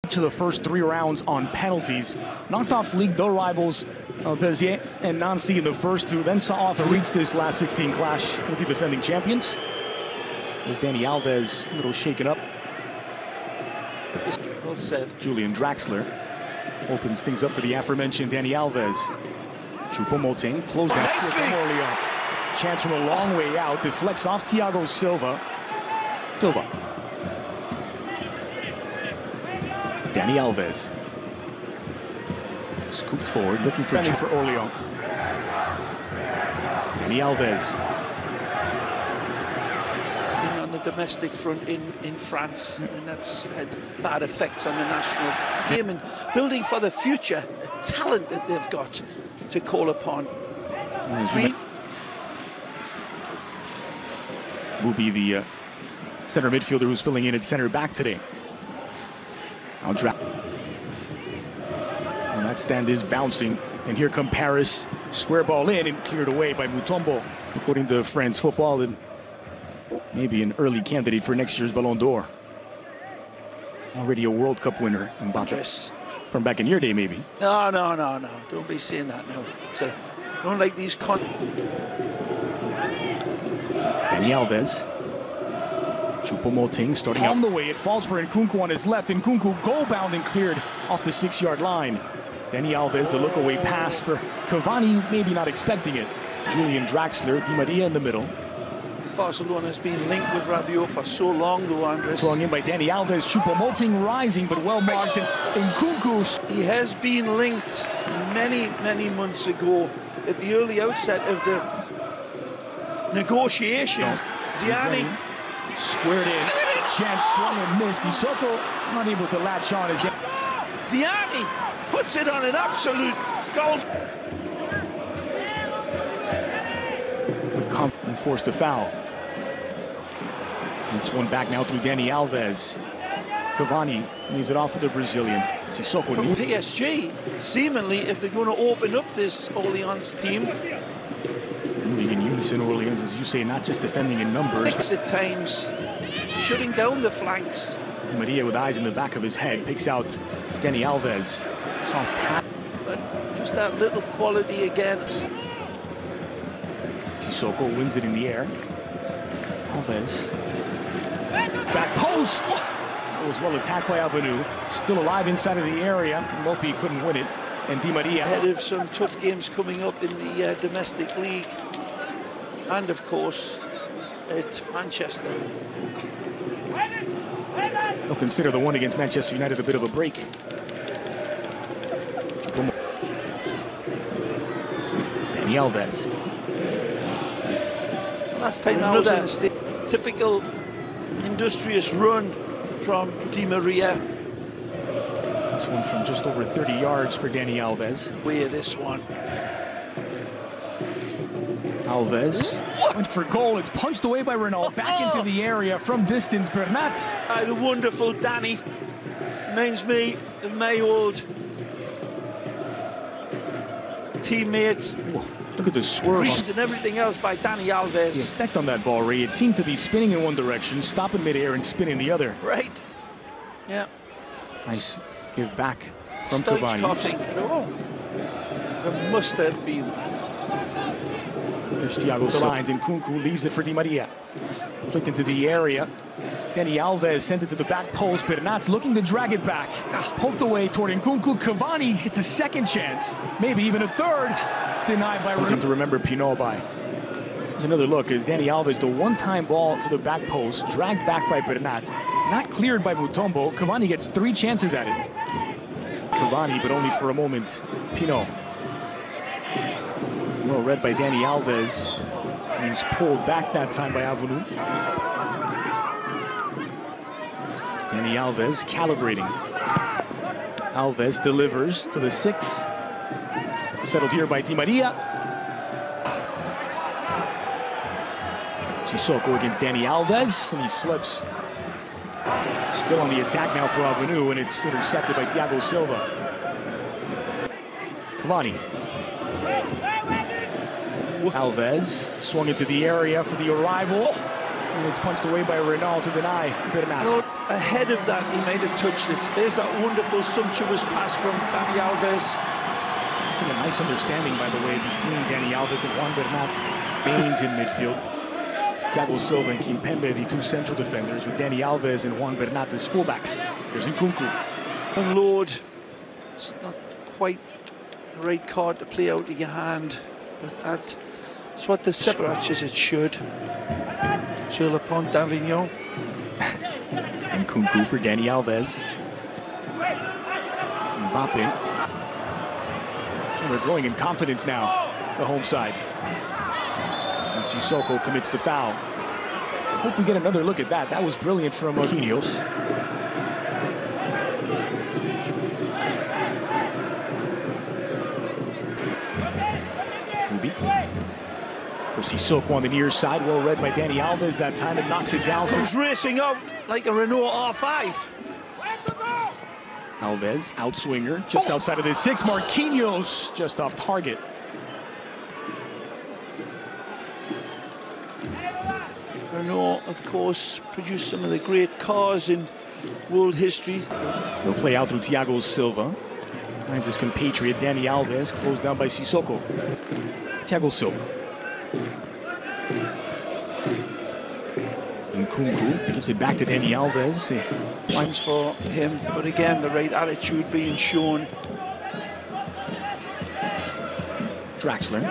Each of the first 3 rounds on penalties. Knocked off Ligue 2 rivals Béziers and Nancy in the first 2, then saw off and reached this last 16 clash with the defending champions. There's Dani Alves, a little shaken up. Well said. Julian Draxler opens things up for the aforementioned Dani Alves. Choupo-Moting closed down Orléans. Chance from a long way out, deflects off Thiago Silva. Dani Alves. Scooped forward, looking for Orléans. Dani Alves. Being on the domestic front in France, and that's had bad effects on the national game and building for the future, the talent that they've got to call upon. Will be the center midfielder who's filling in at center back today. And that stand is bouncing, and here come Paris. Square ball in and cleared away by Mutombo. According to France Football, and maybe an early candidate for next year's Ballon d'Or. Already a World Cup winner, Mbappé. From back in your day, maybe. No. Don't be saying that now. I don't like these Dani Alves. Choupo-Moting starting on the way. It falls for Nkunku on his left. Nkunku goal-bound and cleared off the 6-yard line. Dani Alves, a look-away pass for Cavani, maybe not expecting it. Julian Draxler, Di Maria in the middle. Barcelona has been linked with Rabiot for so long, though, Andres. Thrown in by Dani Alves. Choupo-Moting rising, but well marked. And Nkunku. He has been linked many months ago at the early outset of the negotiations. Ziani. Squared in. Chance swung and missed. Sissoko not able to latch on. Ziani puts it on an absolute golf. And forced a foul. It's one back now through Dani Alves. Cavani leaves it off for the Brazilian. Sissoko from PSG, seemingly, if they're going to open up this Orléans team. Moving in unison, Orléans, as you say, not just defending in numbers. At times, shutting down the flanks. Di Maria with eyes in the back of his head picks out Dani Alves. Soft pass. But just that little quality again. Sissoko wins it in the air. Alves. Back post! That was well attacked by Avenue. Still alive inside of the area. Lopi couldn't win it. And Di Maria. Ahead of some tough games coming up in the domestic league. And of course, at Manchester. They'll consider the one against Manchester United a bit of a break. Dani Alves. Last time I was in the state, typical industrious run from Di Maria. This one from just over 30 yards for Dani Alves. This one. Alves went for goal. It's punched away by Renault. Back into the area from distance. Bernat. The wonderful Dani. Reminds me of my old teammate. Look at the swerve. And everything else by Dani Alves. The effect on that ball, Ray. It seemed to be spinning in one direction, stop in midair, and spin in the other. Right. Yeah. Nice give back from Cavani. There must have been. There's Thiago Silva. And Nkunku leaves it for Di Maria. Flicked into the area. Dani Alves sent it to the back post. Bernat looking to drag it back. Poked away toward Nkunku. Cavani gets a second chance. Maybe even a third. Denied by Renault. To remember Pinot by. There's another look as Dani Alves, the one-time ball to the back post, dragged back by Bernat. Not cleared by Mutombo. Cavani gets 3 chances at it. Cavani, but only for a moment. Pinot. Well read by Dani Alves. He's pulled back that time by Avenue. Dani Alves calibrating. Alves delivers to the 6. Settled here by Di Maria. Sissoko against Dani Alves, and he slips. Still on the attack now for Avenue, and it's intercepted by Thiago Silva. Cavani. Alves swung into the area for the arrival. And it's punched away by Renault to deny Bernat. No, ahead of that, he might have touched it. There's that wonderful, sumptuous pass from Dani Alves. A nice understanding, by the way, between Dani Alves and Juan Bernat. Baines in midfield. Thiago Silva and Kimpembe, the two central defenders, with Dani Alves and Juan Bernat as fullbacks. Here's Nkunku. Unload. It's not quite the right card to play out of your hand, but that's what the separates it should. Sur le pont d'Avignon. Nkunku for Dani Alves. Mbappe. And they're growing in confidence now, the home side. And Sissoko commits the foul. Hope we get another look at that. That was brilliant from Marquinhos. Ruby. For Sissoko on the near side, well read by Dani Alves. That time it knocks it down. He's racing out like a Renault R5. Alves, outswinger, just outside of the 6. Marquinhos just off target. Renault, of course, produced some of the great cars in world history. They'll play out through Thiago Silva. Finds his compatriot Dani Alves, closed down by Sissoko. Thiago Silva. Nkunku gives it back to Dani Alves. Points for him, but again, the right attitude being shown. Draxler.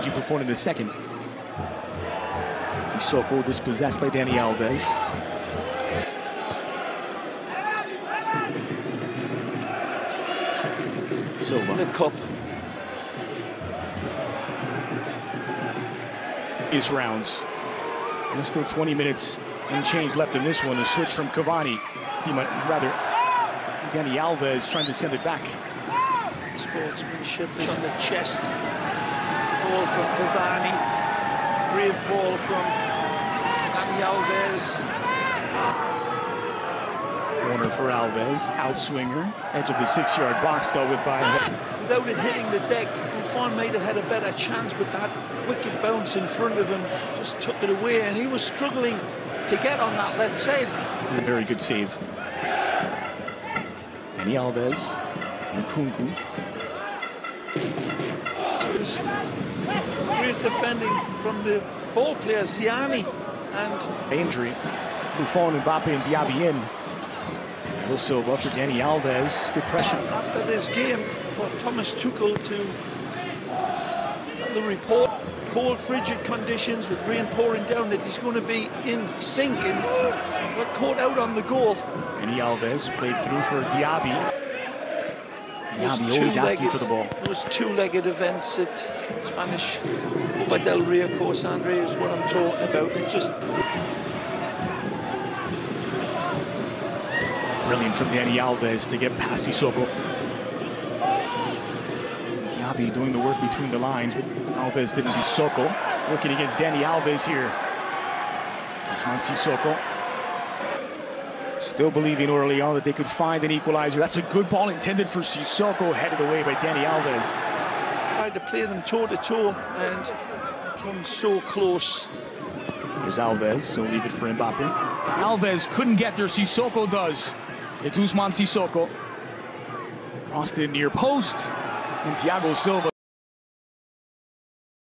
G performed in the second. Sissoko dispossessed by Dani Alves. Silva. The cup. Is rounds. There's still 20 minutes and change left in this one. A switch from Cavani. Dani Alves trying to send it back. Sportsmanship on the chest. Ball from Cavani. Brave ball from Dani Alves. Corner for Alves. Outswinger. Edge of the 6-yard box dealt with by... Without it hitting the deck, Buffon might have had a better chance, but that wicked bounce in front of him just took it away, and he was struggling to get on that left side. Very good save. Dani Alves. Nkunku. It was great defending from the ball players, Ziani and... Injury. Buffon, Mbappe and Diaby in. Thiago Silva for Dani Alves. Good pressure. After this game, for Thomas Tuchel to tell the report, cold, frigid conditions with rain pouring down, that he's going to be in sync, and got caught out on the goal. Dani Alves played through for Diaby. Diaby always asking for the ball. Those two-legged events at Spanish Copa del Rey, of course, Andre, is what I'm talking about. It just... Brilliant from Dani Alves to get past Sissoko. Diaby doing the work between the lines, but Alves didn't. Sissoko working against Dani Alves here. Ousmane Sissoko. Still believing Orléans that they could find an equalizer. That's a good ball intended for Sissoko, headed away by Dani Alves. Tried to play them toe-to-toe and came so close. Here's Alves, so leave it for Mbappe. Alves couldn't get there, Sissoko does. It's Ousmane Sissoko. Crossed in near post, and Thiago Silva